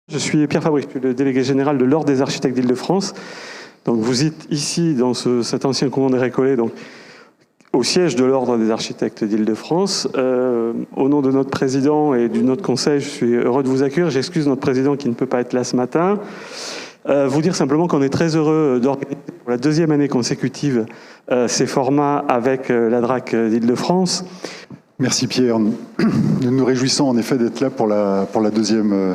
Je suis Pierre Fabrice, le délégué général de l'Ordre des architectes d'Île-de-France. Donc vous êtes ici dans cet ancien couvent des Récollets, donc au siège de l'Ordre des architectes d'Île-de-France. Au nom de notre président et du notre conseil, je suis heureux de vous accueillir. J'excuse notre président qui ne peut pas être là ce matin. Vous dire simplement qu'on est très heureux d'organiser pour la deuxième année consécutive ces formats avec la DRAC d'Île-de-France. Merci Pierre. Nous nous réjouissons en effet d'être là pour la deuxième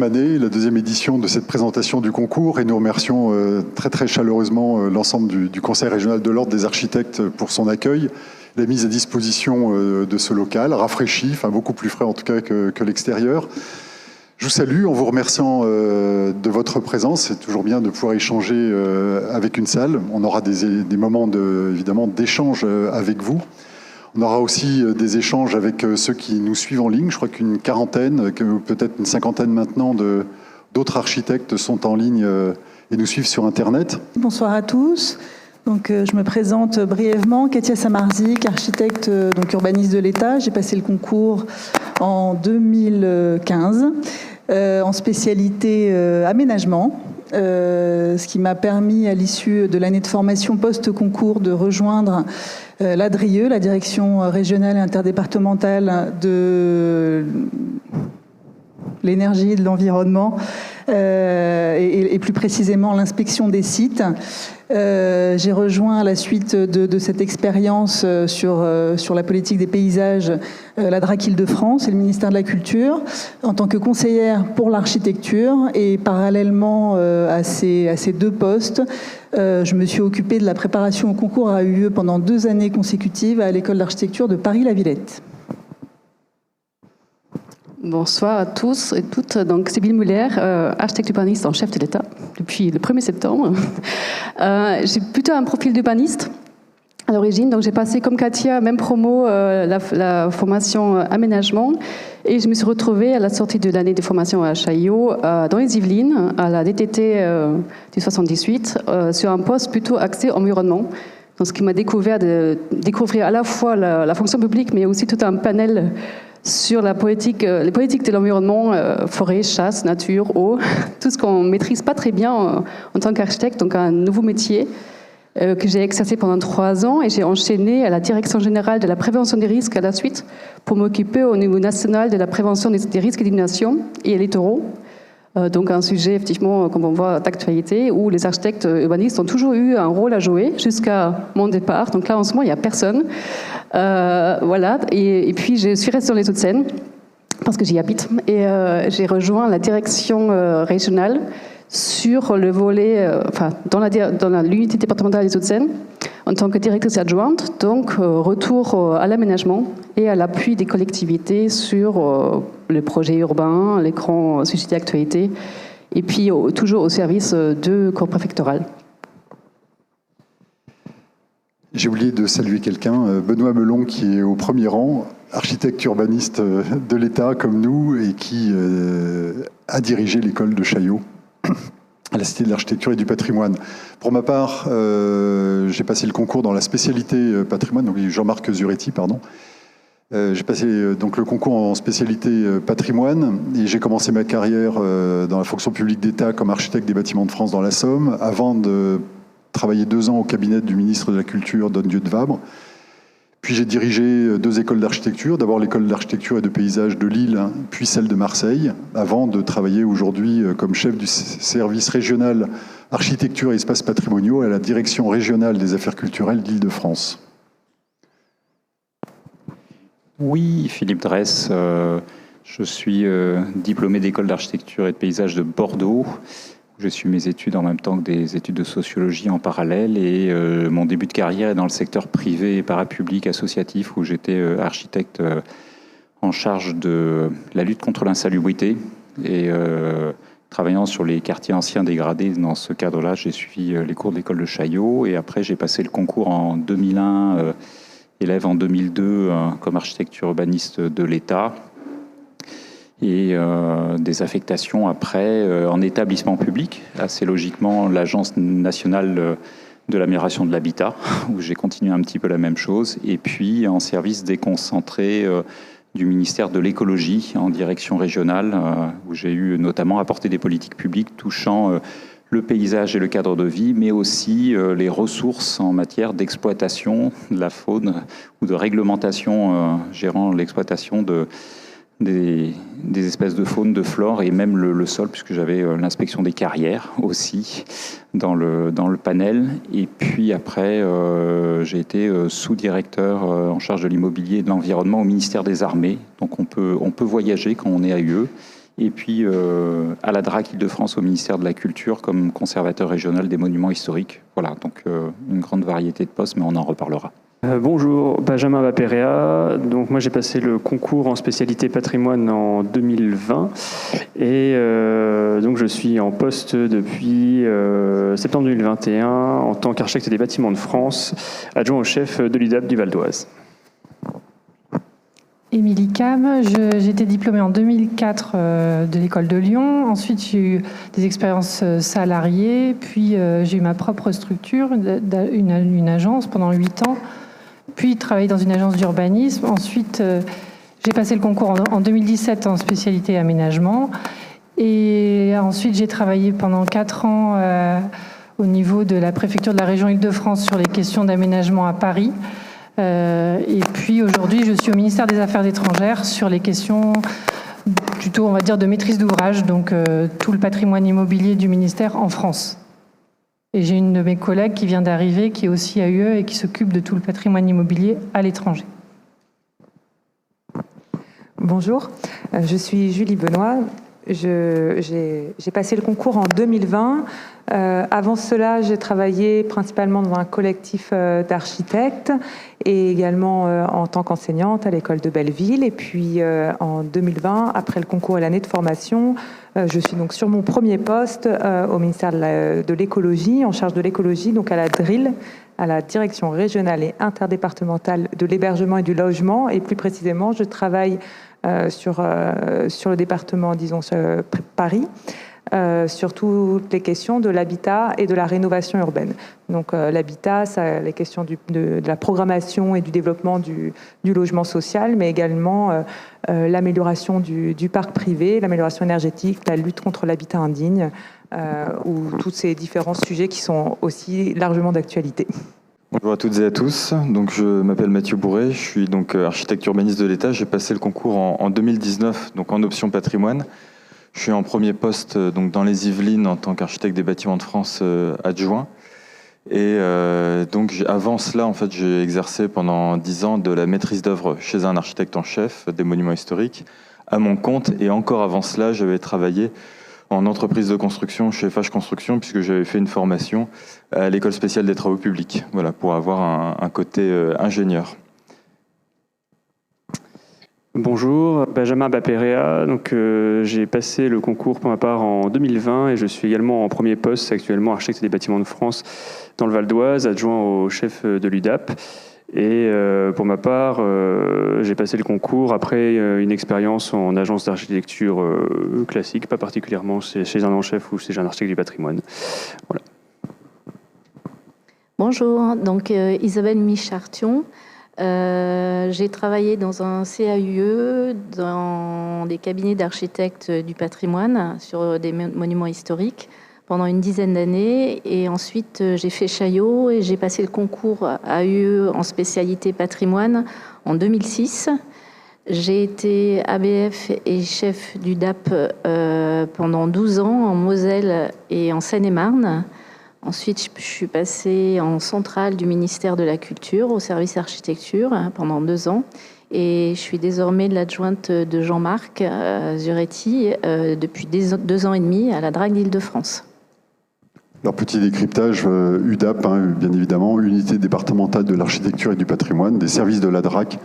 année, la deuxième édition de cette présentation du concours, et nous remercions très très chaleureusement l'ensemble du Conseil régional de l'Ordre des architectes pour son accueil, la mise à disposition de ce local, rafraîchi, enfin beaucoup plus frais en tout cas que l'extérieur. Je vous salue en vous remerciant de votre présence. C'est toujours bien de pouvoir échanger avec une salle. On aura des moments évidemment d'échange avec vous. On aura aussi des échanges avec ceux qui nous suivent en ligne. Je crois qu'une quarantaine, peut-être une cinquantaine maintenant, d'autres architectes sont en ligne et nous suivent sur Internet. Bonsoir à tous. Donc, je me présente brièvement. Katia Samarzik, architecte, donc urbaniste de l'État. J'ai passé le concours en 2015 en spécialité aménagement. Ce qui m'a permis, à l'issue de l'année de formation post-concours, de rejoindre l'ADRIE, la direction régionale et interdépartementale de l'énergie et de l'environnement, et plus précisément l'inspection des sites. J'ai rejoint à la suite de cette expérience sur la politique des paysages la DRAC Île-de-France et le ministère de la Culture en tant que conseillère pour l'architecture, et parallèlement à ces deux postes, je me suis occupée de la préparation au concours à UE pendant 2 années consécutives à l'école d'architecture de Paris-La-Villette. Bonsoir à tous et toutes. Donc, Sybille Muller, architecte urbaniste en chef de l'État depuis le 1er septembre. J'ai plutôt un profil d'urbaniste à l'origine, donc j'ai passé comme Katia, même promo, la formation aménagement, et je me suis retrouvée à la sortie de l'année de formation à Chaillot, dans les Yvelines, à la DTT du 78, sur un poste plutôt axé environnement. Donc, ce qui m'a découvert de découvrir à la fois la fonction publique, mais aussi tout un panel sur les politiques de l'environnement, forêt, chasse, nature, eau, tout ce qu'on ne maîtrise pas très bien en tant qu'architecte, donc un nouveau métier que j'ai exercé pendant 3 ans, et j'ai enchaîné à la Direction générale de la prévention des risques à la suite pour m'occuper au niveau national de la prévention des risques d'inondation et littoraux. Donc un sujet effectivement, comme on voit, d'actualité, où les architectes urbanistes ont toujours eu un rôle à jouer jusqu'à mon départ. Donc là, en ce moment, il n'y a personne. Voilà. Et puis, je suis restée dans les Hauts-de-Seine parce que j'y habite. Et j'ai rejoint la direction régionale sur le volet, dans l'unité départementale des Hauts-de-Seine, en tant que directrice adjointe, donc retour à l'aménagement et à l'appui des collectivités sur les projets urbains, les grands sujets d'actualité, et puis toujours au service de corps préfectoral. J'ai oublié de saluer quelqu'un, Benoît Melon, qui est au premier rang, architecte urbaniste de l'État comme nous, et qui a dirigé l'école de Chaillot à la Cité de l'Architecture et du Patrimoine. Pour ma part, j'ai passé le concours dans la spécialité patrimoine, donc Jean-Marc Zuretti, pardon. J'ai passé donc le concours en spécialité patrimoine, et j'ai commencé ma carrière dans la fonction publique d'État comme architecte des bâtiments de France dans la Somme, avant de travailler 2 ans au cabinet du ministre de la Culture, Don Dieu de Vabre. Puis j'ai dirigé 2 écoles d'architecture, d'abord l'école d'architecture et de paysage de Lille, puis celle de Marseille, avant de travailler aujourd'hui comme chef du service régional architecture et espaces patrimoniaux à la direction régionale des affaires culturelles d'Île-de-France. Oui, Philippe Dresse, je suis diplômé d'école d'architecture et de paysage de Bordeaux. Je suis mes études en même temps que des études de sociologie en parallèle, et mon début de carrière est dans le secteur privé et parapublic associatif, où j'étais architecte en charge de la lutte contre l'insalubrité, et travaillant sur les quartiers anciens dégradés. Dans ce cadre-là, j'ai suivi les cours de l'école de Chaillot, et après j'ai passé le concours en 2001, élève en 2002 comme architecte urbaniste de l'État, et des affectations après en établissement public, assez logiquement l'Agence nationale de l'amélioration de l'habitat, où j'ai continué un petit peu la même chose, et puis en service déconcentré du ministère de l'écologie en direction régionale, où j'ai eu notamment apporté des politiques publiques touchant le paysage et le cadre de vie, mais aussi les ressources en matière d'exploitation de la faune ou de réglementation gérant l'exploitation des espèces de faune, de flore et même le sol, puisque j'avais l'inspection des carrières aussi dans le panel. Et puis après, j'ai été sous-directeur en charge de l'immobilier et de l'environnement au ministère des Armées. Donc on peut voyager quand on est à UE. Et puis à la DRAC Île-de-France au ministère de la Culture comme conservateur régional des monuments historiques. Voilà, donc une grande variété de postes, mais on en reparlera. Bonjour, Benjamin Baperea. Donc moi j'ai passé le concours en spécialité patrimoine en 2020 et donc je suis en poste depuis septembre 2021 en tant qu'architecte des bâtiments de France, adjoint au chef de l'UDAP du Val d'Oise. Émilie Cam, j'ai été diplômée en 2004 de l'école de Lyon. Ensuite, j'ai eu des expériences salariées, puis j'ai eu ma propre structure, une agence pendant 8 ans, puis travaillé dans une agence d'urbanisme. Ensuite, j'ai passé le concours en 2017 en spécialité aménagement. Et ensuite, j'ai travaillé pendant 4 ans au niveau de la préfecture de la région Île-de-France sur les questions d'aménagement à Paris. Et puis aujourd'hui, je suis au ministère des Affaires étrangères sur les questions plutôt, on va dire, de maîtrise d'ouvrage, donc tout le patrimoine immobilier du ministère en France. Et j'ai une de mes collègues qui vient d'arriver, qui est aussi à UE et qui s'occupe de tout le patrimoine immobilier à l'étranger. Bonjour, je suis Julie Benoît. J'ai passé le concours en 2020. Avant cela, j'ai travaillé principalement dans un collectif d'architectes et également en tant qu'enseignante à l'école de Belleville. Et puis en 2020, après le concours et l'année de formation, je suis donc sur mon premier poste au ministère de l'écologie, en charge de l'écologie, donc à la DRIL, à la Direction régionale et interdépartementale de l'hébergement et du logement. Et plus précisément, je travaille sur le département, disons, Paris, sur toutes les questions de l'habitat et de la rénovation urbaine. Donc l'habitat, c'est les questions de la programmation et du développement du logement social, mais également l'amélioration du parc privé, l'amélioration énergétique, la lutte contre l'habitat indigne, ou tous ces différents sujets qui sont aussi largement d'actualité. Bonjour à toutes et à tous. Donc, je m'appelle Mathieu Bourret, je suis donc architecte urbaniste de l'État. J'ai passé le concours en 2019, donc en option patrimoine. Je suis en premier poste donc dans les Yvelines en tant qu'architecte des bâtiments de France adjoint. Et donc avant cela, en fait, j'ai exercé pendant 10 ans de la maîtrise d'œuvre chez un architecte en chef des monuments historiques à mon compte. Et encore avant cela, j'avais travaillé en entreprise de construction chez FH Construction, puisque j'avais fait une formation à l'école spéciale des travaux publics, voilà, pour avoir un côté ingénieur. Bonjour, Benjamin Baperea. Donc j'ai passé le concours pour ma part en 2020 et je suis également en premier poste actuellement architecte des bâtiments de France dans le Val d'Oise, adjoint au chef de l'UDAP. Et pour ma part, j'ai passé le concours après une expérience en agence d'architecture classique, pas particulièrement chez un chef ou chez un architecte du patrimoine. Voilà. Bonjour, donc Isabelle Michartion. J'ai travaillé dans un CAUE, dans des cabinets d'architectes du patrimoine sur des monuments historiques pendant une dizaine d'années. Et ensuite, j'ai fait Chaillot et j'ai passé le concours à UE en spécialité patrimoine en 2006. J'ai été ABF et chef du DAP pendant 12 ans en Moselle et en Seine-et-Marne. Ensuite, je suis passée en centrale du ministère de la Culture au service architecture pendant 2 ans. Et je suis désormais l'adjointe de Jean-Marc Zuretti depuis 2 ans et demi à la DRAC d'Île-de-France. Alors, petit décryptage, UDAP, bien évidemment, Unité départementale de l'architecture et du patrimoine, des services de la DRAC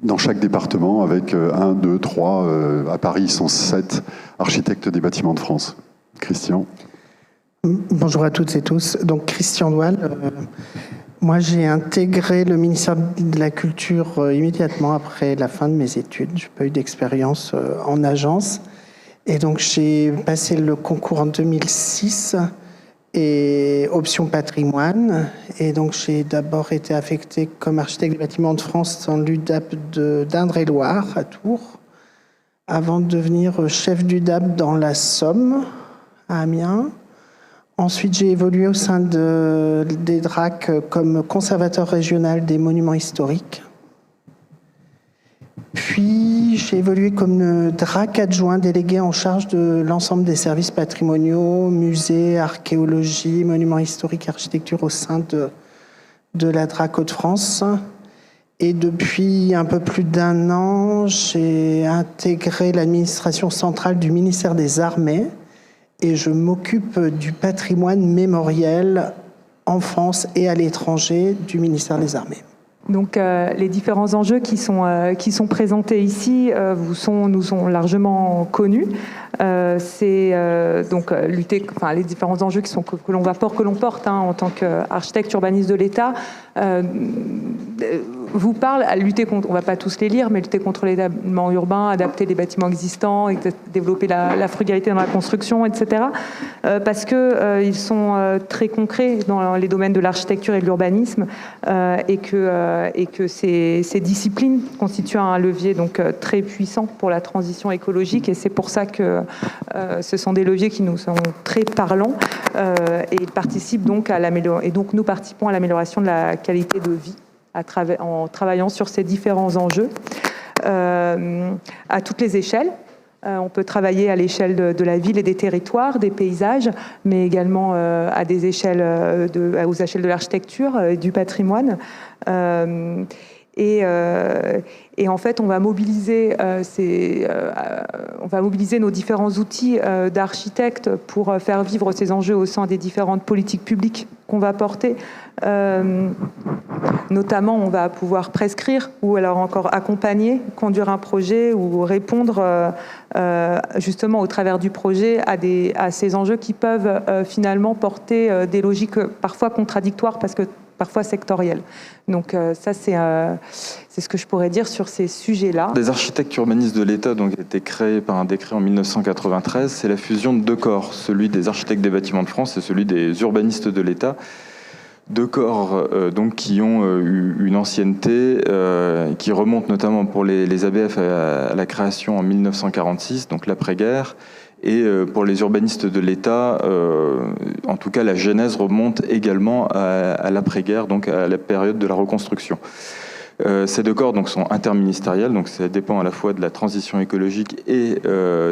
dans chaque département avec 1, 2, 3, à Paris, ils sont 7 architectes des bâtiments de France. Christian. Bonjour à toutes et tous. Donc Christian Doual. Moi, j'ai intégré le ministère de la Culture immédiatement après la fin de mes études. Je n'ai pas eu d'expérience en agence. Et donc, j'ai passé le concours en 2006 et option patrimoine. Et donc j'ai d'abord été affectée comme architecte des bâtiments de France dans l'UDAP d'Indre-et-Loire à Tours, avant de devenir chef d'UDAP dans la Somme, à Amiens. Ensuite, j'ai évolué au sein des DRAC comme conservateur régional des monuments historiques. Puis, j'ai évolué comme DRAC adjoint délégué en charge de l'ensemble des services patrimoniaux, musées, archéologie, monuments historiques, architecture au sein de la DRAC Hauts-de-France. Et depuis un peu plus d'1 an, j'ai intégré l'administration centrale du ministère des Armées et je m'occupe du patrimoine mémoriel en France et à l'étranger du ministère des Armées. Donc les différents enjeux qui sont présentés ici nous sont largement connus. C'est donc lutter, enfin les différents enjeux que l'on porte en tant qu'architecte urbaniste de l'État vous parlent à lutter contre, on va pas tous les lire, mais lutter contre l'étalement urbain, adapter les bâtiments existants, et développer la frugalité dans la construction, etc. Parce que ils sont très concrets dans les domaines de l'architecture et de l'urbanisme et que ces disciplines constituent un levier donc très puissant pour la transition écologique, et c'est pour ça que ce sont des leviers qui nous sont très parlants et ils participent donc nous participons à l'amélioration de la qualité de vie en travaillant sur ces différents enjeux à toutes les échelles. On peut travailler à l'échelle de la ville et des territoires, des paysages, mais également à des échelles aux échelles de l'architecture et du patrimoine. Et en fait, on va mobiliser nos différents outils d'architectes pour faire vivre ces enjeux au sein des différentes politiques publiques qu'on va porter. Notamment, on va pouvoir prescrire ou alors encore accompagner, conduire un projet ou répondre justement au travers du projet à ces enjeux qui peuvent finalement porter des logiques parfois contradictoires parce que parfois sectorielles. Donc ça, c'est ce que je pourrais dire sur ces sujets-là. Les architectes urbanistes de l'État ont été créés par un décret en 1993. C'est la fusion de 2 corps, celui des architectes des bâtiments de France et celui des urbanistes de l'État. 2 corps donc, qui ont eu une ancienneté qui remonte notamment pour les ABF à la création en 1946, donc l'après-guerre. Et pour les urbanistes de l'État, en tout cas, la genèse remonte également à l'après-guerre, donc à la période de la reconstruction. Ces 2 corps donc, sont interministériels, donc ça dépend à la fois de la transition écologique et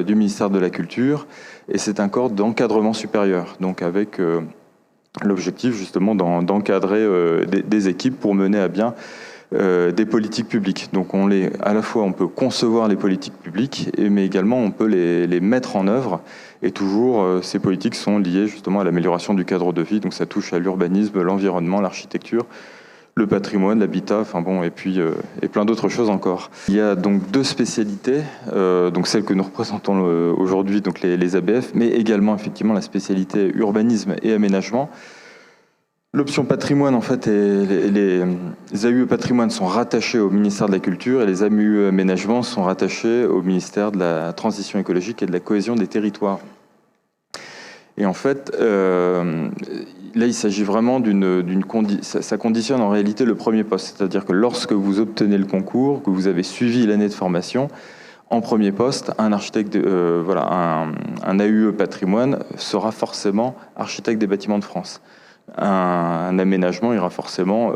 du ministère de la Culture. Et c'est un corps d'encadrement supérieur, donc avec l'objectif justement d'encadrer des équipes pour mener à bien des politiques publiques. Donc à la fois on peut concevoir les politiques publiques, mais également on peut les mettre en œuvre. Et toujours ces politiques sont liées justement à l'amélioration du cadre de vie. Donc ça touche à l'urbanisme, l'environnement, l'architecture, le patrimoine, l'habitat, enfin bon, et plein d'autres choses encore. Il y a donc 2 spécialités, donc celles que nous représentons aujourd'hui, donc les ABF, mais également effectivement la spécialité urbanisme et aménagement. L'option patrimoine, en fait, les AUE patrimoine sont rattachés au ministère de la Culture et les AMUE aménagement sont rattachés au ministère de la Transition écologique et de la cohésion des territoires. Et en fait, là, il s'agit vraiment ça conditionne en réalité le premier poste. C'est-à-dire que lorsque vous obtenez le concours, que vous avez suivi l'année de formation, en premier poste, un architecte, un AUE patrimoine sera forcément architecte des bâtiments de France. Un aménagement ira forcément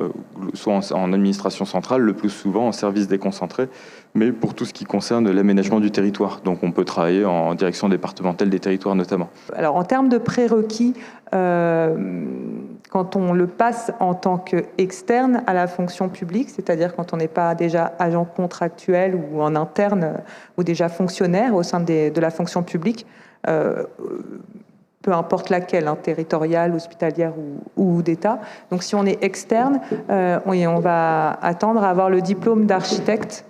soit en administration centrale, le plus souvent en service déconcentré, mais pour tout ce qui concerne l'aménagement du territoire. Donc on peut travailler en direction départementale des territoires notamment. Alors en termes de prérequis, quand on le passe en tant qu'externe à la fonction publique, c'est-à-dire quand on n'est pas déjà agent contractuel ou en interne ou déjà fonctionnaire au sein de la fonction publique, peu importe laquelle, territoriale, hospitalière ou d'État. Donc si on est externe, on va attendre à avoir le diplôme d'architecte,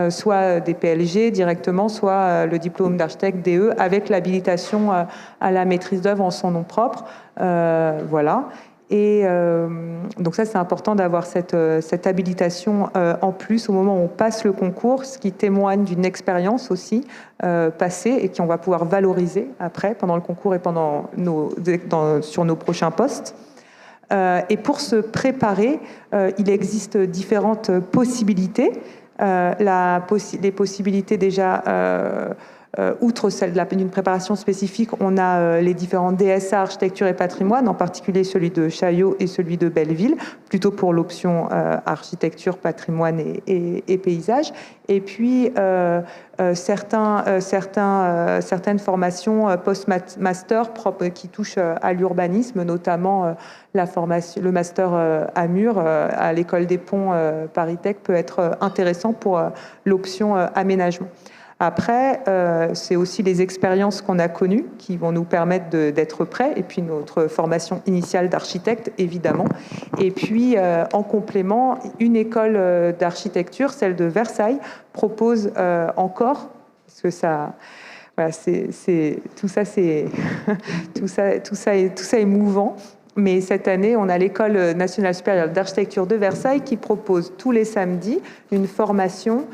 soit des PLG directement, soit le diplôme d'architecte DE, avec l'habilitation à la maîtrise d'œuvre en son nom propre. Voilà. Et donc ça, c'est important d'avoir cette habilitation en plus au moment où on passe le concours, ce qui témoigne d'une expérience aussi passée et qu'on va pouvoir valoriser après, pendant le concours et sur nos prochains postes. Et pour se préparer, il existe différentes possibilités. Les possibilités déjà... outre celle d'une préparation spécifique, on a les différents DSA architecture et patrimoine, en particulier celui de Chaillot et celui de Belleville, plutôt pour l'option architecture, patrimoine et paysage. Et puis certaines formations post-master propres qui touchent à l'urbanisme, notamment le master à Mur à l'école des ponts Paris-Tech peut être intéressant pour l'option aménagement. Après, c'est aussi les expériences qu'on a connues qui vont nous permettre d'être prêts, et puis notre formation initiale d'architecte, évidemment. Et puis, en complément, une école d'architecture, celle de Versailles, propose encore, parce que ça... Voilà, tout ça est mouvant. Mais cette année, on a l'École nationale supérieure d'architecture de Versailles qui propose tous les samedis une formation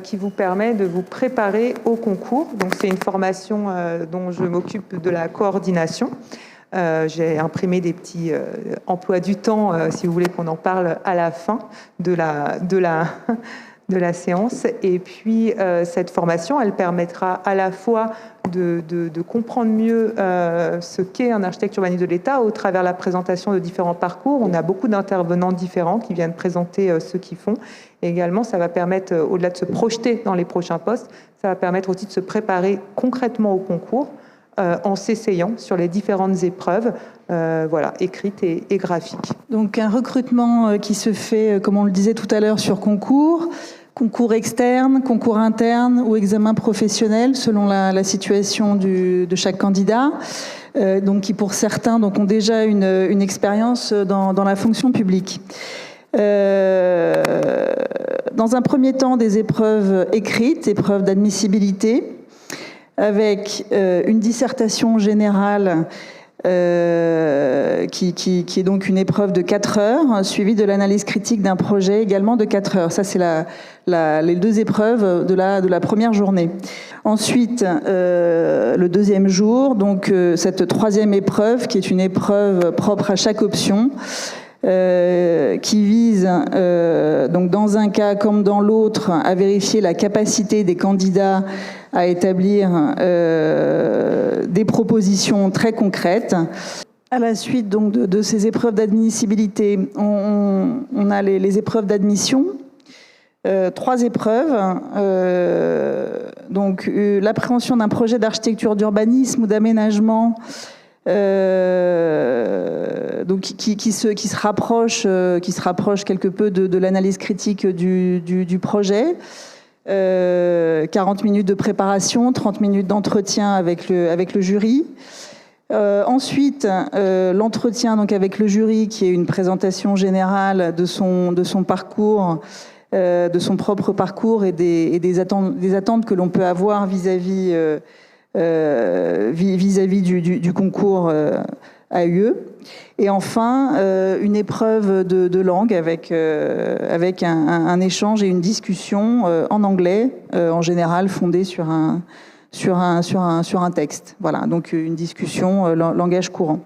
qui vous permet de vous préparer au concours. Donc c'est une formation dont je m'occupe de la coordination. J'ai imprimé des petits emplois du temps, si vous voulez qu'on en parle à la fin de la séance. Et puis cette formation, elle permettra à la fois de comprendre mieux ce qu'est un architecte urbaniste de l'État au travers la présentation de différents parcours. On a beaucoup d'intervenants différents qui viennent présenter ce qu'ils font. Et également, ça va permettre, au-delà de se projeter dans les prochains postes, ça va permettre aussi de se préparer concrètement au concours en s'essayant sur les différentes épreuves écrites et graphiques. Donc un recrutement qui se fait, comme on le disait tout à l'heure, sur concours externe, concours interne ou examen professionnel selon la situation de chaque candidat, donc qui pour certains ont déjà une expérience dans la fonction publique. Dans un premier temps, des épreuves écrites, épreuves d'admissibilité, avec une dissertation générale qui est donc une épreuve de 4 heures, suivie de l'analyse critique d'un projet également de 4 heures. Ça, c'est les 2 épreuves de la première journée. Ensuite, le deuxième jour, donc cette 3e épreuve, qui est une épreuve propre à chaque option, qui vise, donc dans un cas comme dans l'autre, à vérifier la capacité des candidats à établir des propositions très concrètes. À la suite donc de ces épreuves d'admissibilité, on a les épreuves d'admission. 3 épreuves. Donc l'appréhension d'un projet d'architecture, d'urbanisme ou d'aménagement, donc qui se rapproche quelque peu de l'analyse critique du projet. 40 minutes de préparation, 30 minutes d'entretien avec le jury. Ensuite, l'entretien donc avec le jury, qui est une présentation générale de son parcours, de son propre parcours et des attentes que l'on peut avoir vis-à-vis du concours AUE. Et enfin, une épreuve de langue avec un échange et une discussion en anglais, en général fondée sur un texte. Voilà, donc une discussion langage courant.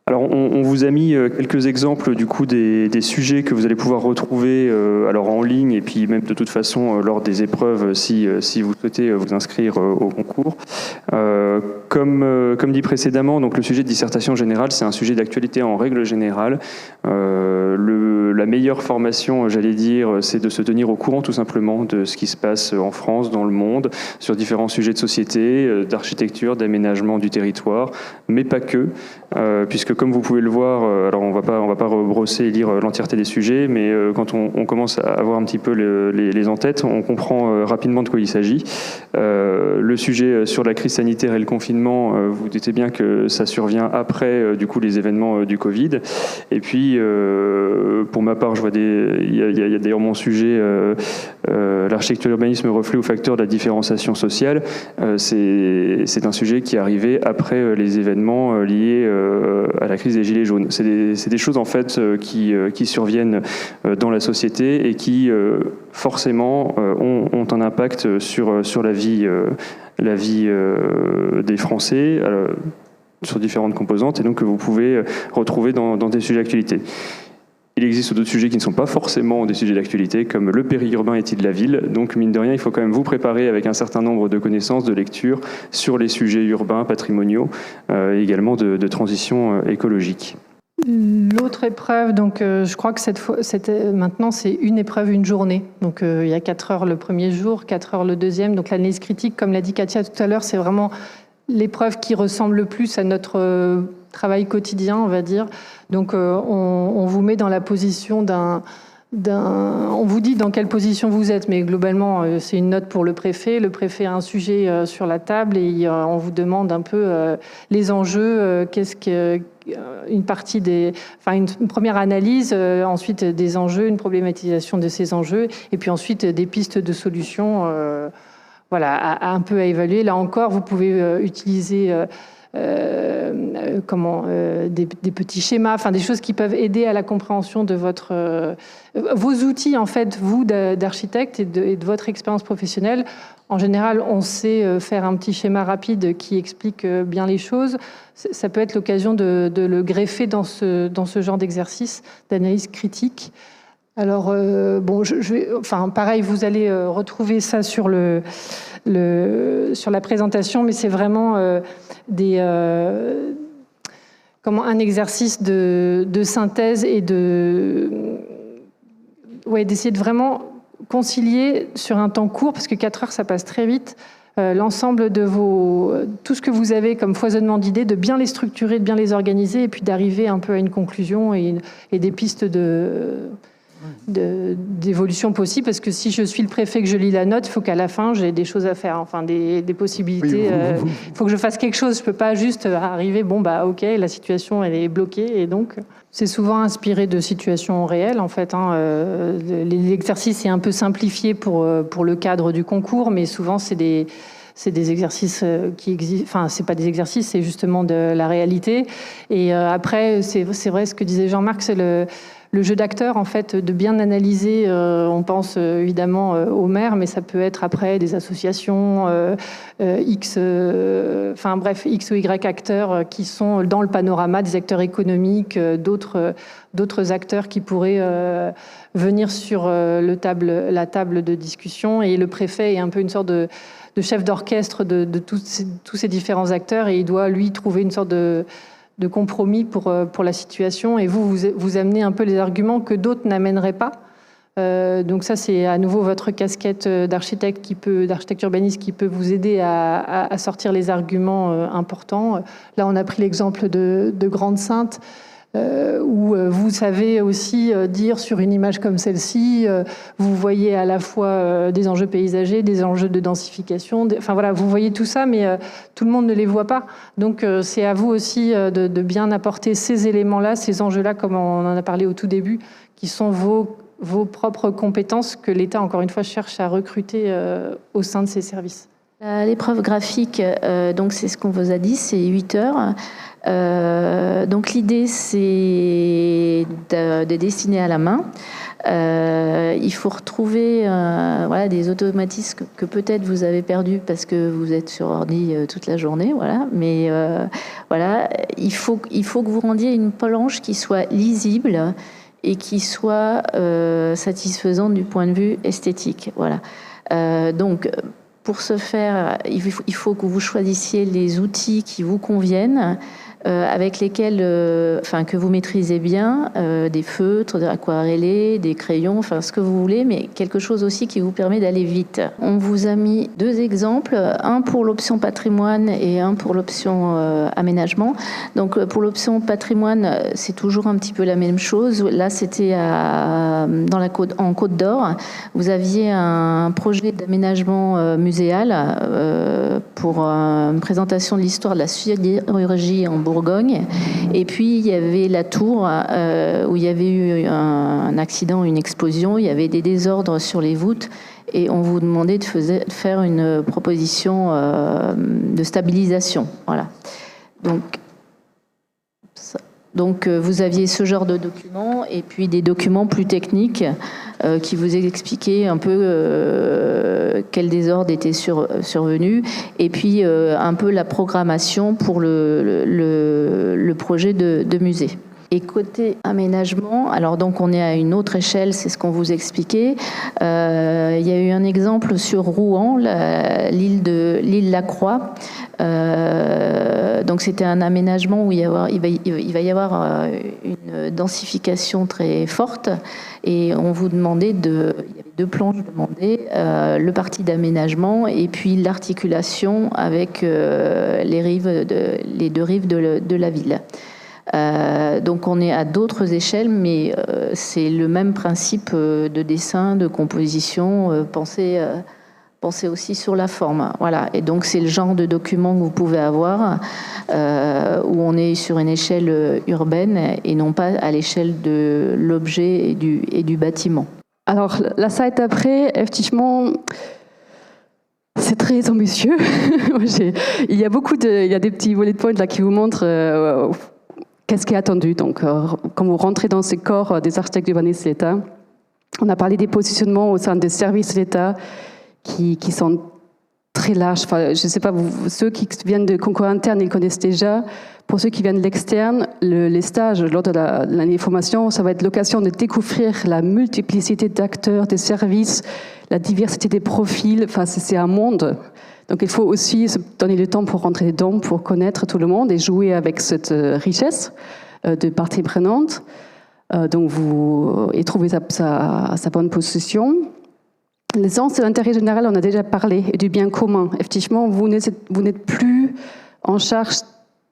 Alors, on vous a mis quelques exemples du coup des sujets que vous allez pouvoir retrouver alors en ligne et puis même de toute façon lors des épreuves si vous souhaitez vous inscrire au concours. Comme dit précédemment, donc le sujet de dissertation générale, c'est un sujet d'actualité en règle générale. La meilleure formation, j'allais dire, c'est de se tenir au courant tout simplement de ce qui se passe en France, dans le monde, sur différents sujets de société, d'architecture, d'aménagement du territoire, mais pas que, puisque comme vous pouvez le voir, alors on va pas rebrosser et lire l'entièreté des sujets, mais quand on commence à avoir un petit peu les en-têtes, on comprend rapidement de quoi il s'agit. Le sujet sur la crise sanitaire et le confinement, vous doutez bien que ça survient après du coup les événements du Covid. Et puis pour ma part, je vois il y a d'ailleurs mon sujet l'architecture et l'urbanisme, reflet ou facteur de la différenciation sociale. C'est un sujet qui est arrivé après les événements liés à la crise des Gilets jaunes. C'est des choses en fait qui surviennent dans la société et qui forcément ont un impact sur la vie des Français, sur différentes composantes, et donc que vous pouvez retrouver dans des sujets d'actualité. Il existe d'autres sujets qui ne sont pas forcément des sujets d'actualité, comme le périurbain est-il de la ville. Donc, mine de rien, il faut quand même vous préparer avec un certain nombre de connaissances, de lectures sur les sujets urbains, patrimoniaux, et également de transition écologique. L'autre épreuve, donc je crois que maintenant c'est une épreuve, une journée. Donc il y a 4 heures le premier jour, 4 heures le deuxième. Donc l'analyse critique, comme l'a dit Katia tout à l'heure, c'est vraiment l'épreuve qui ressemble le plus à notre travail quotidien, on va dire. Donc on vous met dans la position on vous dit dans quelle position vous êtes, mais globalement, c'est une note pour le préfet. Le préfet a un sujet sur la table et on vous demande un peu les enjeux, une première analyse, ensuite des enjeux, une problématisation de ces enjeux, et puis ensuite des pistes de solutions, un peu à évaluer. Là encore, vous pouvez utiliser des petits schémas, des choses qui peuvent aider à la compréhension de vos outils, en fait, vous, d'architecte et de votre expérience professionnelle. En général, on sait faire un petit schéma rapide qui explique bien les choses. Ça peut être l'occasion de le greffer dans ce genre d'exercice d'analyse critique. Alors, pareil, vous allez retrouver ça sur la présentation, mais c'est vraiment un exercice de synthèse et d'essayer de vraiment concilier sur un temps court, parce que 4 heures, ça passe très vite, l'ensemble de tout ce que vous avez comme foisonnement d'idées, de bien les structurer, de bien les organiser, et puis d'arriver un peu à une conclusion et des pistes d'évolution possible, parce que si je suis le préfet, que je lis la note, il faut qu'à la fin j'ai des choses à faire, des possibilités. Il faut que je fasse quelque chose, je peux pas juste arriver, ok, la situation elle est bloquée, et donc c'est souvent inspiré de situations réelles en fait. L'exercice est un peu simplifié pour le cadre du concours, mais souvent c'est des exercices qui existent, c'est pas des exercices, c'est justement de la réalité. Et après, c'est vrai ce que disait Jean-Marc, c'est le jeu d'acteur, en fait, de bien analyser. On pense évidemment aux maires, mais ça peut être après des associations, X ou Y acteurs qui sont dans le panorama, des acteurs économiques, d'autres acteurs qui pourraient venir sur la table de discussion. Et le préfet est un peu une sorte de chef d'orchestre de tous ces différents acteurs, et il doit, lui, trouver une sorte de compromis pour la situation, et vous amenez un peu les arguments que d'autres n'amèneraient pas. Donc ça, c'est à nouveau votre casquette d'architecte d'architecte urbaniste qui peut vous aider à sortir les arguments importants. Là, on a pris l'exemple de Grande-Synthe, où vous savez aussi dire sur une image comme celle-ci, vous voyez à la fois des enjeux paysagers, des enjeux de densification, vous voyez tout ça, mais tout le monde ne les voit pas. Donc c'est à vous aussi de bien apporter ces éléments-là, ces enjeux-là, comme on en a parlé au tout début, qui sont vos propres compétences que l'État, encore une fois, cherche à recruter au sein de ses services. L'épreuve graphique, donc c'est ce qu'on vous a dit, c'est 8 heures. Donc l'idée, c'est de dessiner à la main. Il faut retrouver des automatismes que peut-être vous avez perdus parce que vous êtes sur ordi toute la journée. Mais il faut que vous rendiez une planche qui soit lisible et qui soit satisfaisante du point de vue esthétique. Donc, pour ce faire, il faut que vous choisissiez les outils qui vous conviennent, avec lesquels, que vous maîtrisez bien, des feutres, des aquarellés, des crayons, ce que vous voulez, mais quelque chose aussi qui vous permet d'aller vite. On vous a mis 2 exemples, un pour l'option patrimoine et un pour l'option aménagement. Donc pour l'option patrimoine, c'est toujours un petit peu la même chose. Là, c'était en Côte d'Or. Vous aviez un projet d'aménagement muséal pour une présentation de l'histoire de la sidérurgie en Bourgogne, et puis il y avait la tour où il y avait eu un accident, une explosion, il y avait des désordres sur les voûtes, et on vous demandait de faire une proposition de stabilisation. Donc Donc vous aviez ce genre de documents et puis des documents plus techniques qui vous expliquaient un peu quel désordre était survenu et puis un peu la programmation pour le projet de musée. Et côté aménagement, alors donc on est à une autre échelle, c'est ce qu'on vous expliquait. Il y a eu un exemple sur Rouen, l'île Lacroix. Donc c'était un aménagement où il va y avoir une densification très forte. Et on vous demandait il y avait 2 plans, je demandais, le parti d'aménagement et puis l'articulation avec les 2 rives de la ville. Donc on est à d'autres échelles, mais c'est le même principe de dessin, de composition, penser aussi sur la forme. Voilà. Et donc c'est le genre de document que vous pouvez avoir où on est sur une échelle urbaine et non pas à l'échelle de l'objet et du bâtiment. Alors la slide d'après, effectivement, c'est très ambitieux. Il y a des petits bullet points là qui vous montrent qu'est-ce qui est attendu. Donc, quand vous rentrez dans ces corps des architectes urbanistes de l'État, on a parlé des positionnements au sein des services de l'État qui sont très larges. Enfin, je ne sais pas, ceux qui viennent de concours interne, ils connaissent déjà. Pour ceux qui viennent de l'externe, les stages lors de l'année de formation, ça va être l'occasion de découvrir la multiplicité d'acteurs, des services, la diversité des profils. Enfin, c'est un monde. Donc il faut aussi se donner le temps pour rentrer dedans, pour connaître tout le monde et jouer avec cette richesse de parties prenantes. Et trouver sa bonne position. L'essence de l'intérêt général, on a déjà parlé, et du bien commun. Effectivement, vous n'êtes plus en charge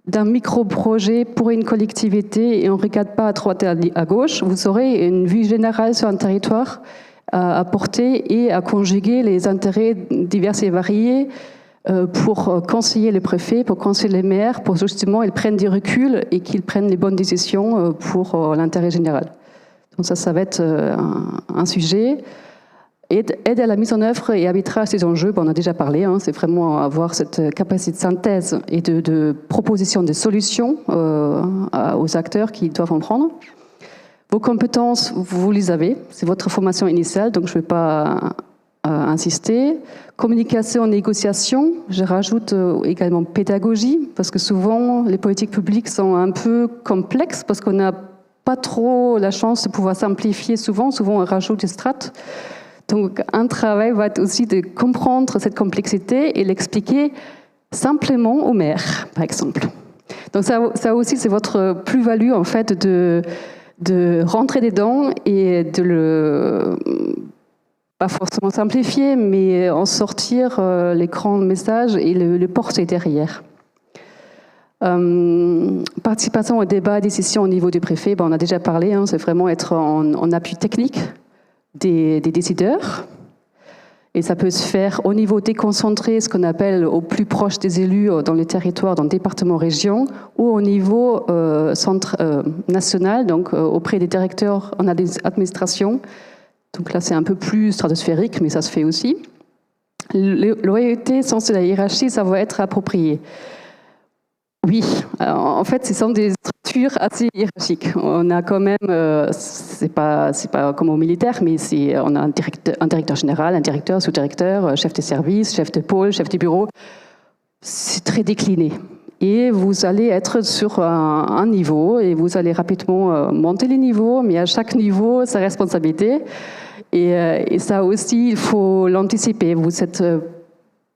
d'un micro-projet pour une collectivité et on ne regarde pas à droite et à gauche. Vous aurez une vue générale sur un territoire à porter et à conjuguer les intérêts divers et variés pour conseiller le préfet, pour conseiller les maires, pour justement qu'ils prennent du recul et qu'ils prennent les bonnes décisions pour l'intérêt général. Donc ça va être un sujet. Aide à la mise en œuvre et arbitrage des enjeux, on en a déjà parlé, c'est vraiment avoir cette capacité de synthèse et de proposition de solutions aux acteurs qui doivent en prendre. Vos compétences, vous les avez, c'est votre formation initiale, donc je ne vais pas insister. Communication, négociation, je rajoute également pédagogie, parce que souvent les politiques publiques sont un peu complexes, parce qu'on n'a pas trop la chance de pouvoir simplifier souvent on rajoute des strates. Donc un travail va être aussi de comprendre cette complexité et l'expliquer simplement aux maires, par exemple. Donc ça aussi, c'est votre plus-value, en fait, de rentrer dedans et de le, pas forcément simplifier, mais en sortir les grands messages et le porter derrière. Participation au débat et décision au niveau du préfet, on a déjà parlé, c'est vraiment être en appui technique des décideurs. Et ça peut se faire au niveau déconcentré, ce qu'on appelle au plus proche des élus dans les territoires, dans le département, région, ou au niveau centre national, donc auprès des directeurs en administration. Donc là, c'est un peu plus stratosphérique, mais ça se fait aussi. Loyauté, sens de la hiérarchie, ça va être approprié. Oui, en fait, ce sont des structures assez hiérarchiques. On a quand même, c'est pas comme au militaire, mais on a un directeur général, un directeur, sous-directeur, chef de service, chef de pôle, chef de bureau. C'est très décliné. Et vous allez être sur un niveau et vous allez rapidement monter les niveaux, mais à chaque niveau, sa responsabilité. Et ça aussi, il faut l'anticiper. Vous êtes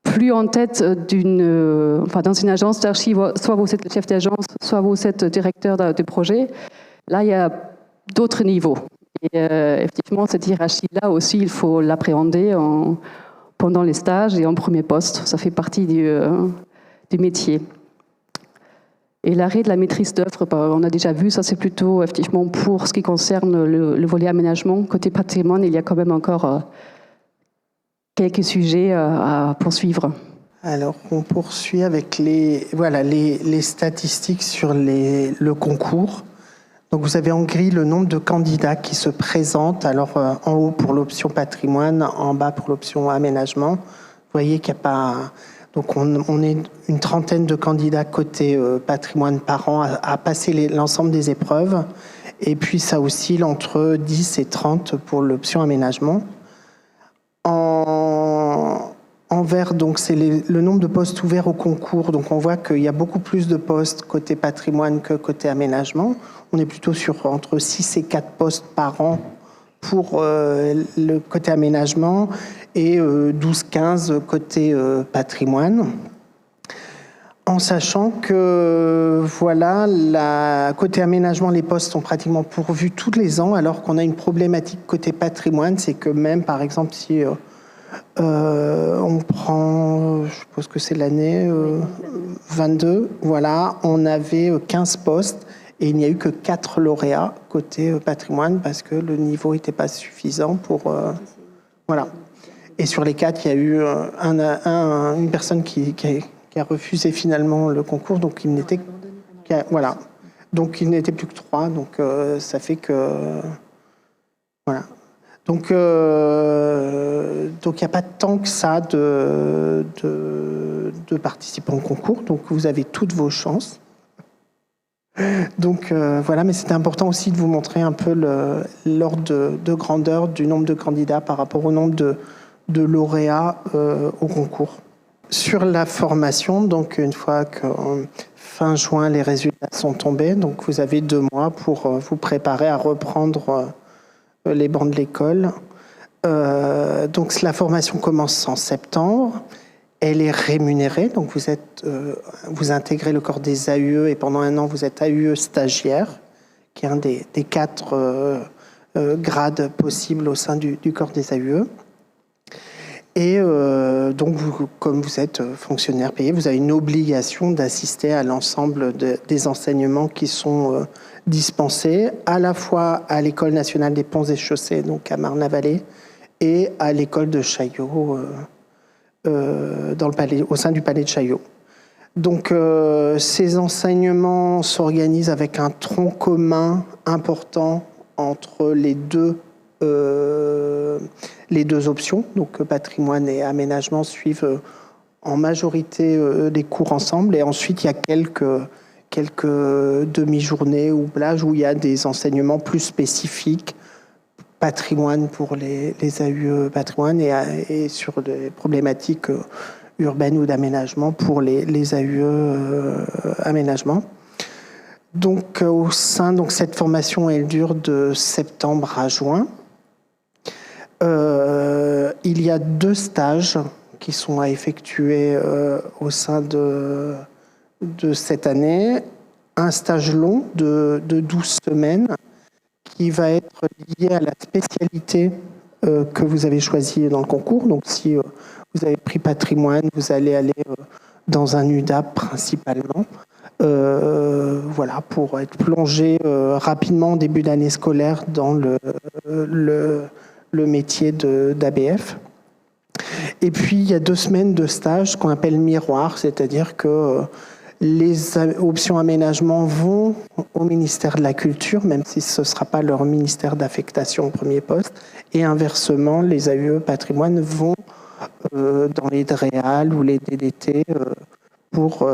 plus en tête dans une agence d'archives, soit vous êtes le chef d'agence, soit vous êtes directeur de projet. Là, il y a d'autres niveaux. Et effectivement, cette hiérarchie-là aussi, il faut l'appréhender pendant les stages et en premier poste. Ça fait partie du métier. Et l'arrêt de la maîtrise d'œuvre, on a déjà vu, ça c'est plutôt effectivement pour ce qui concerne le volet aménagement. Côté patrimoine, il y a quand même encore quelques sujets à poursuivre. Alors, on poursuit avec les statistiques sur le concours. Donc, vous avez en gris le nombre de candidats qui se présentent. Alors, en haut pour l'option patrimoine, en bas pour l'option aménagement. Vous voyez qu'il n'y a pas Donc on est une trentaine de candidats côté patrimoine par an à passer l'ensemble des épreuves. Et puis ça oscille entre 10 et 30 pour l'option aménagement. En vert, donc c'est le nombre de postes ouverts au concours. Donc on voit qu'il y a beaucoup plus de postes côté patrimoine que côté aménagement. On est plutôt sur entre 6 et 4 postes par an pour le côté aménagement et 12-15 côté patrimoine. En sachant que, voilà, côté aménagement, les postes sont pratiquement pourvus tous les ans, alors qu'on a une problématique côté patrimoine, c'est que même, par exemple, si on prend, je suppose que c'est l'année 22, voilà, on avait 15 postes et il n'y a eu que 4 lauréats côté patrimoine parce que le niveau n'était pas suffisant pour... voilà. Et sur les 4, il y a eu une personne qui a refusé finalement le concours, donc il n'était voilà. Donc il n'était plus que 3, donc ça fait que voilà. Donc il n'y a pas tant que ça de participants au concours, donc vous avez toutes vos chances. Donc voilà, mais c'était important aussi de vous montrer un peu l'ordre de grandeur du nombre de candidats par rapport au nombre de lauréats au concours. Sur la formation, donc une fois que fin juin les résultats sont tombés, donc vous avez 2 mois pour vous préparer à reprendre les bancs de l'école. Donc la formation commence en septembre. Elle est rémunérée, donc vous intégrez le corps des AUE et pendant 1 an vous êtes AUE stagiaire, qui est un des 4 grades possibles au sein du corps des AUE. Et donc, comme vous êtes fonctionnaire payé, vous avez une obligation d'assister à l'ensemble des enseignements qui sont dispensés, à la fois à l'École nationale des ponts et chaussées, donc à Marne-la-Vallée, et à l'école de Chaillot, au sein du palais de Chaillot. Donc, ces enseignements s'organisent avec un tronc commun important entre les deux options, donc patrimoine et aménagement suivent en majorité les cours ensemble, et ensuite il y a quelques demi-journées ou plages où il y a des enseignements plus spécifiques, patrimoine pour les AUE patrimoine et sur des problématiques urbaines ou d'aménagement pour les AUE aménagement. Donc au sein, donc cette formation elle dure de septembre à juin. Il y a 2 stages qui sont à effectuer au sein de cette année. Un stage long de 12 semaines qui va être lié à la spécialité que vous avez choisie dans le concours. Donc si vous avez pris patrimoine, vous allez aller dans un UDAP principalement. Voilà, pour être plongé rapidement en début d'année scolaire dans le métier d'ABF. Et puis, il y a 2 semaines de stage qu'on appelle miroir, c'est-à-dire que les options aménagement vont au ministère de la Culture, même si ce ne sera pas leur ministère d'affectation au premier poste, et inversement, les AUE patrimoine vont dans les DREAL ou les DDT pour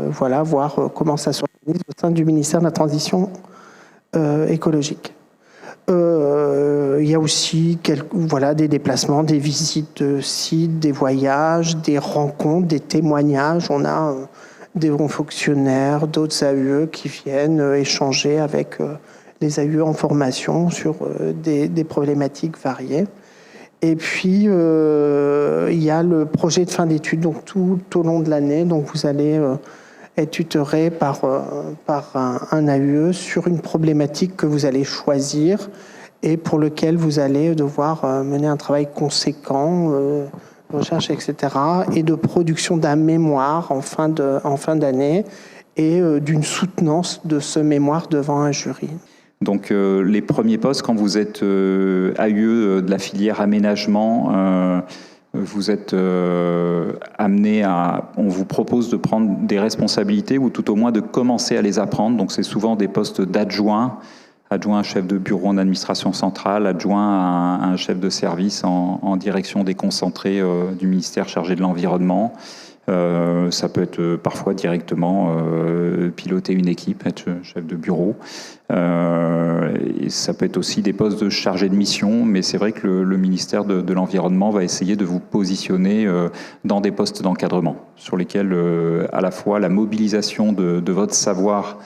voilà, voir comment ça s'organise au sein du ministère de la Transition écologique. Il y a aussi des déplacements, des visites de sites, des voyages, des rencontres, des témoignages. On a des bons fonctionnaires, d'autres AUE qui viennent échanger avec les AUE en formation sur des problématiques variées. Et puis, il y a le projet de fin d'études, donc tout au long de l'année. Donc, vous allez être tutoré par un AUE sur une problématique que vous allez choisir et pour lequel vous allez devoir mener un travail conséquent, recherche, etc., et de production d'un mémoire en fin d'année et d'une soutenance de ce mémoire devant un jury. Donc les premiers postes, quand vous êtes AUE de la filière aménagement, vous êtes amené on vous propose de prendre des responsabilités ou tout au moins de commencer à les apprendre. Donc c'est souvent des postes d'adjoint, adjoint à chef de bureau en administration centrale, adjoint à un chef de service en direction des concentrés du ministère chargé de l'environnement, Ça peut être parfois directement piloter une équipe, être chef de bureau. Et ça peut être aussi des postes de chargé de mission, mais c'est vrai que le ministère de l'Environnement va essayer de vous positionner dans des postes d'encadrement, sur lesquels à la fois la mobilisation de votre savoir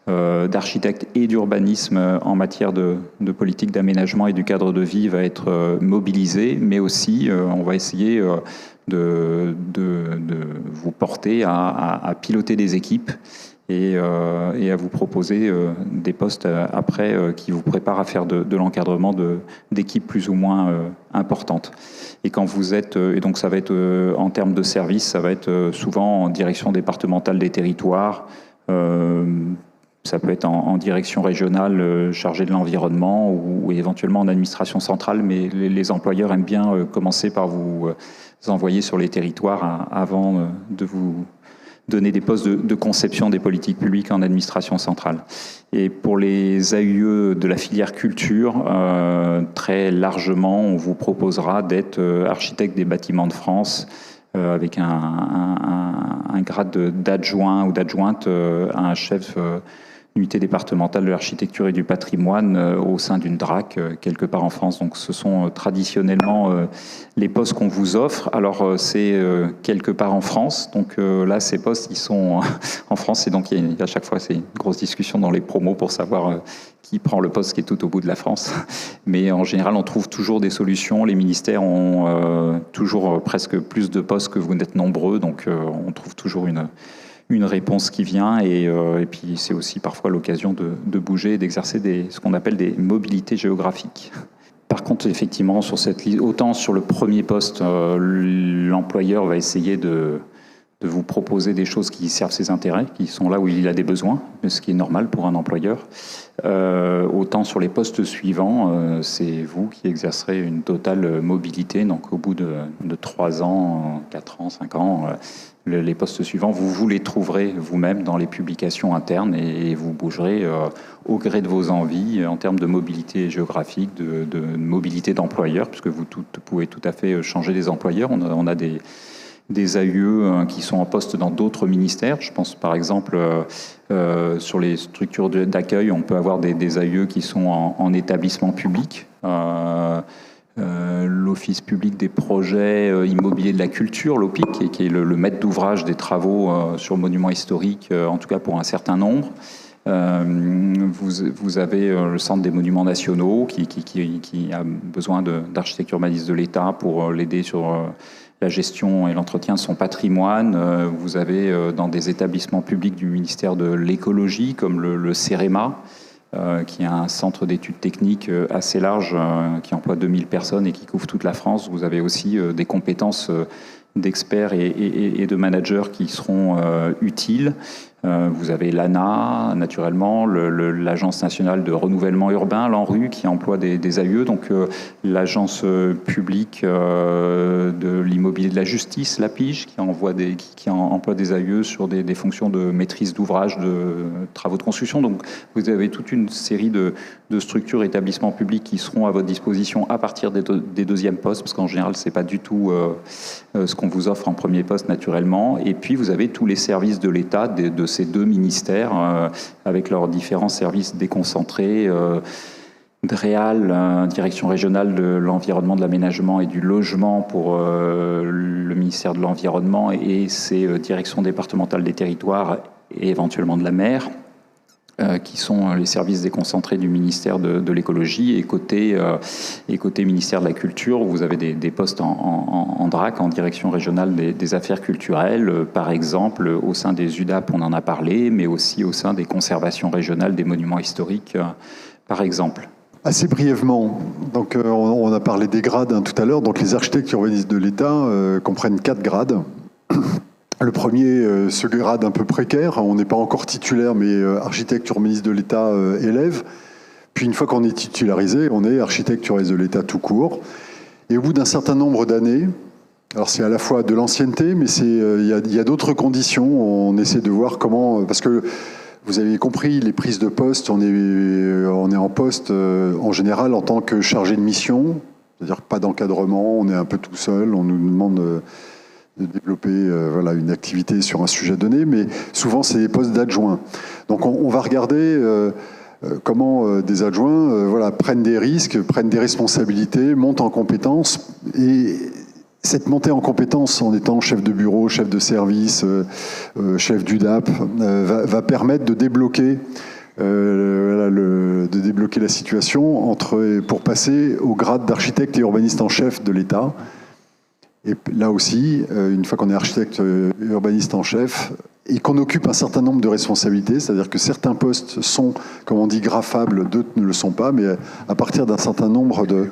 d'architecte et d'urbanisme en matière de politique d'aménagement et du cadre de vie va être mobilisée, mais aussi on va essayer de vous porter à piloter des équipes et à vous proposer des postes après qui vous préparent à faire de l'encadrement d'équipes plus ou moins importantes. Et quand vous êtes, et donc ça va être en termes de services, ça va être souvent en direction départementale des territoires, ça peut être en direction régionale chargée de l'environnement ou éventuellement en administration centrale, mais les employeurs aiment bien commencer par vous envoyer sur les territoires avant de vous donner des postes de conception des politiques publiques en administration centrale. Et pour les AUE de la filière culture, très largement, on vous proposera d'être architecte des bâtiments de France avec un grade d'adjoint ou d'adjointe à un chef unité départementale de l'architecture et du patrimoine au sein d'une DRAC quelque part en France. Donc ce sont traditionnellement les postes qu'on vous offre. Alors c'est quelque part en France. Donc là, ces postes, ils sont en France. Et donc à chaque fois, c'est une grosse discussion dans les promos pour savoir qui prend le poste qui est tout au bout de la France. Mais en général, on trouve toujours des solutions. Les ministères ont toujours presque plus de postes que vous n'êtes nombreux. Donc on trouve toujours une réponse qui vient et puis c'est aussi parfois l'occasion de bouger et d'exercer ce qu'on appelle des mobilités géographiques. Par contre, effectivement, sur cette liste, autant sur le premier poste, l'employeur va essayer de vous proposer des choses qui servent ses intérêts, qui sont là où il a des besoins, ce qui est normal pour un employeur. Autant sur les postes suivants, c'est vous qui exercerez une totale mobilité. Donc au bout de 3 ans, 4 ans, 5 ans, les postes suivants, vous les trouverez vous-même dans les publications internes et vous bougerez au gré de vos envies en termes de mobilité géographique, de mobilité d'employeur, puisque vous pouvez tout à fait changer des employeurs. On a des AUE qui sont en poste dans d'autres ministères. Je pense par exemple sur les structures d'accueil, on peut avoir des AUE qui sont en établissement public. L'Office public des projets immobiliers de la culture, l'OPIC, qui est le maître d'ouvrage des travaux sur monuments historiques, en tout cas pour un certain nombre. Vous avez le Centre des monuments nationaux qui a besoin d'architectes urbanistes de l'État pour l'aider sur la gestion et l'entretien de son patrimoine. Vous avez dans des établissements publics du ministère de l'écologie, comme le CEREMA, qui est un centre d'études techniques assez large, qui emploie 2000 personnes et qui couvre toute la France. Vous avez aussi des compétences d'experts et de managers qui seront utiles. Vous avez l'ANA, naturellement, l'Agence nationale de renouvellement urbain, l'ANRU, qui emploie des AUE, donc l'Agence publique de l'immobilier de la justice, l'APIGE, qui emploie des AUE sur des fonctions de maîtrise d'ouvrage, de travaux de construction. Donc vous avez toute une série de structures, établissements publics qui seront à votre disposition à partir des deuxièmes postes, parce qu'en général, c'est pas du tout ce qu'on vous offre en premier poste, naturellement. Et puis vous avez tous les services de l'État, de ces 2 ministères, avec leurs différents services déconcentrés, DREAL, Direction régionale de l'environnement, de l'aménagement et du logement pour le ministère de l'Environnement, et ses directions départementales des territoires et éventuellement de la mer, qui sont les services déconcentrés du ministère de l'écologie. Et côté ministère de la culture, vous avez des postes en DRAC, en direction régionale des affaires culturelles, par exemple au sein des UDAP, on en a parlé, mais aussi au sein des conservations régionales des monuments historiques, par exemple. Assez brièvement, donc on a parlé des grades tout à l'heure. Donc les architectes urbanistes de l'État comprennent 4 grades. Le premier, ce grade un peu précaire, on n'est pas encore titulaire, mais architecte urbaniste de l'État élève. Puis une fois qu'on est titularisé, on est architecte urbaniste de l'État tout court. Et au bout d'un certain nombre d'années, alors c'est à la fois de l'ancienneté, mais il y a d'autres conditions. On essaie de voir comment, parce que vous avez compris, les prises de poste, on est en poste en général en tant que chargé de mission, c'est-à-dire pas d'encadrement, on est un peu tout seul, on nous demande développer voilà, une activité sur un sujet donné, mais souvent c'est des postes d'adjoints. Donc on va regarder comment des adjoints voilà, prennent des risques, prennent des responsabilités, montent en compétences, et cette montée en compétences en étant chef de bureau, chef de service, chef d'UDAP, va permettre de débloquer la situation pour passer au grade d'architecte et urbaniste en chef de l'État. Et là aussi, une fois qu'on est architecte urbaniste en chef et qu'on occupe un certain nombre de responsabilités, c'est-à-dire que certains postes sont, comme on dit, graffables, d'autres ne le sont pas, mais à partir d'un certain nombre de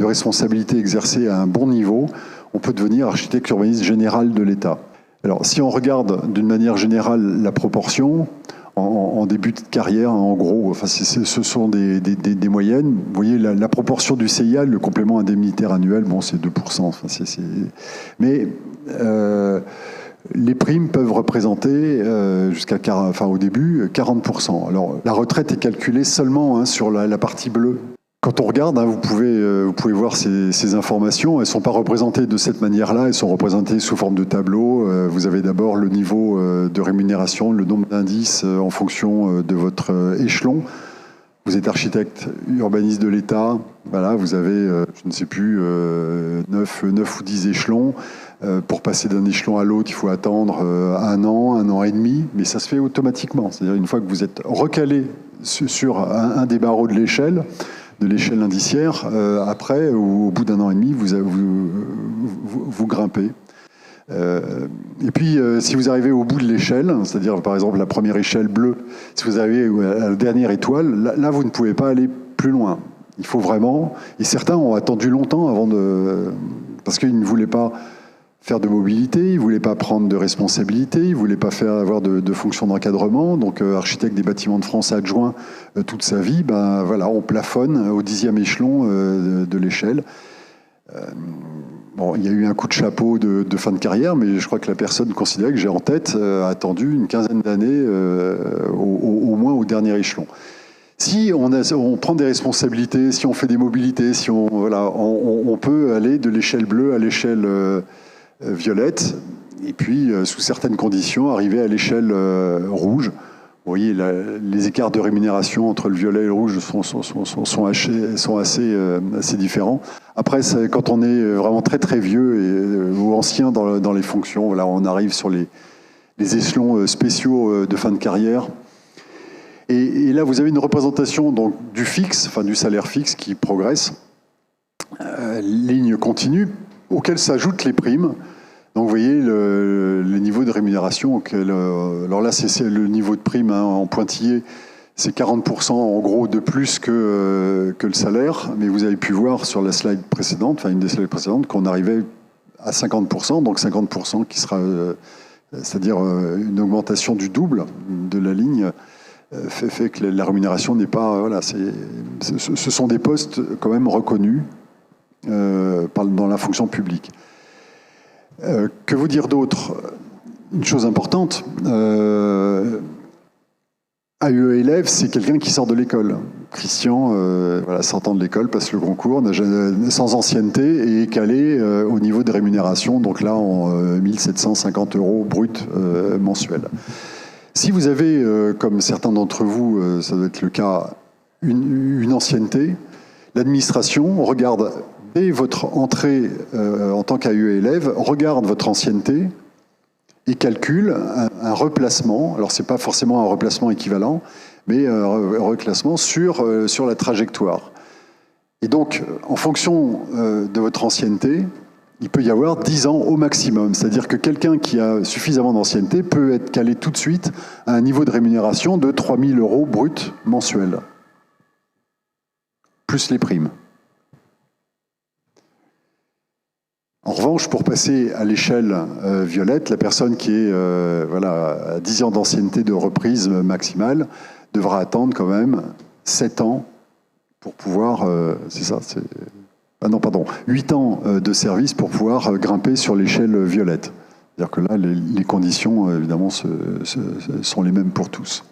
responsabilités exercées à un bon niveau, on peut devenir architecte urbaniste général de l'État. Alors, si on regarde d'une manière générale la proportion, en début de carrière, en gros, enfin, ce sont des moyennes. Vous voyez, la proportion du CIA, le complément indemnitaire annuel, bon, c'est 2%. Enfin, mais les primes peuvent représenter au début 40%. Alors, la retraite est calculée seulement sur la partie bleue. Quand on regarde, vous pouvez voir ces informations. Elles ne sont pas représentées de cette manière-là. Elles sont représentées sous forme de tableau. Vous avez d'abord le niveau de rémunération, le nombre d'indices en fonction de votre échelon. Vous êtes architecte urbaniste de l'État. Voilà, vous avez, je ne sais plus, 9 ou 10 échelons. Pour passer d'un échelon à l'autre, il faut attendre 1 an et demi. Mais ça se fait automatiquement. C'est-à-dire une fois que vous êtes recalé sur un des barreaux de l'échelle indiciaire, après, au bout d'1 an et demi, vous grimpez. Et puis, si vous arrivez au bout de l'échelle, c'est-à-dire par exemple la première échelle bleue, si vous arrivez à la dernière étoile, là vous ne pouvez pas aller plus loin. Il faut vraiment, et certains ont attendu longtemps parce qu'ils ne voulaient pas faire de mobilité, ils ne voulaient pas prendre de responsabilité, ils ne voulaient pas avoir de fonction d'encadrement. Donc architecte des bâtiments de France adjoint toute sa vie, on plafonne au 10e échelon de l'échelle. Il y a eu un coup de chapeau de fin de carrière, mais je crois que la personne considérée que j'ai en tête a attendu une quinzaine d'années au moins au dernier échelon. Si on prend des responsabilités, si on fait des mobilités, si on peut aller de l'échelle bleue à l'échelle violette, et puis sous certaines conditions arriver à l'échelle rouge. Vous voyez, les écarts de rémunération entre le violet et le rouge sont assez différents. Après, quand on est vraiment très très vieux ou ancien dans les fonctions, on arrive sur les échelons spéciaux de fin de carrière. Et là, vous avez une représentation donc, du fixe, du salaire fixe qui progresse, ligne continue, auquel s'ajoutent les primes. Donc vous voyez les niveaux de rémunération. Alors là, c'est le niveau de prime en pointillé, c'est 40% en gros de plus que le salaire. Mais vous avez pu voir sur la slide précédente, une des slides précédentes, qu'on arrivait à 50%. Donc 50% qui sera, c'est-à-dire une augmentation du double de la ligne, fait que la rémunération n'est pas... ce sont des postes quand même reconnus dans la fonction publique. Que vous dire d'autre? Une chose importante, AUE élève, c'est quelqu'un qui sort de l'école. Christian, sortant de l'école, passe le concours, sans ancienneté et est calé au niveau des rémunérations, donc là en 1750 € brut mensuels. Si vous avez, comme certains d'entre vous, ça doit être le cas, une ancienneté, l'administration regarde dès votre entrée en tant qu'AUE élève, regarde votre ancienneté et calcule un replacement. Alors, ce n'est pas forcément un replacement équivalent, mais un reclassement sur la trajectoire. Et donc, en fonction de votre ancienneté, il peut y avoir 10 ans au maximum. C'est-à-dire que quelqu'un qui a suffisamment d'ancienneté peut être calé tout de suite à un niveau de rémunération de 3 000 € brut mensuels, plus les primes. En revanche, pour passer à l'échelle violette, la personne qui est à 10 ans d'ancienneté de reprise maximale devra attendre quand même 7 ans pour pouvoir... 8 ans de service pour pouvoir grimper sur l'échelle violette. C'est-à-dire que là, les conditions, évidemment, sont les mêmes pour tous.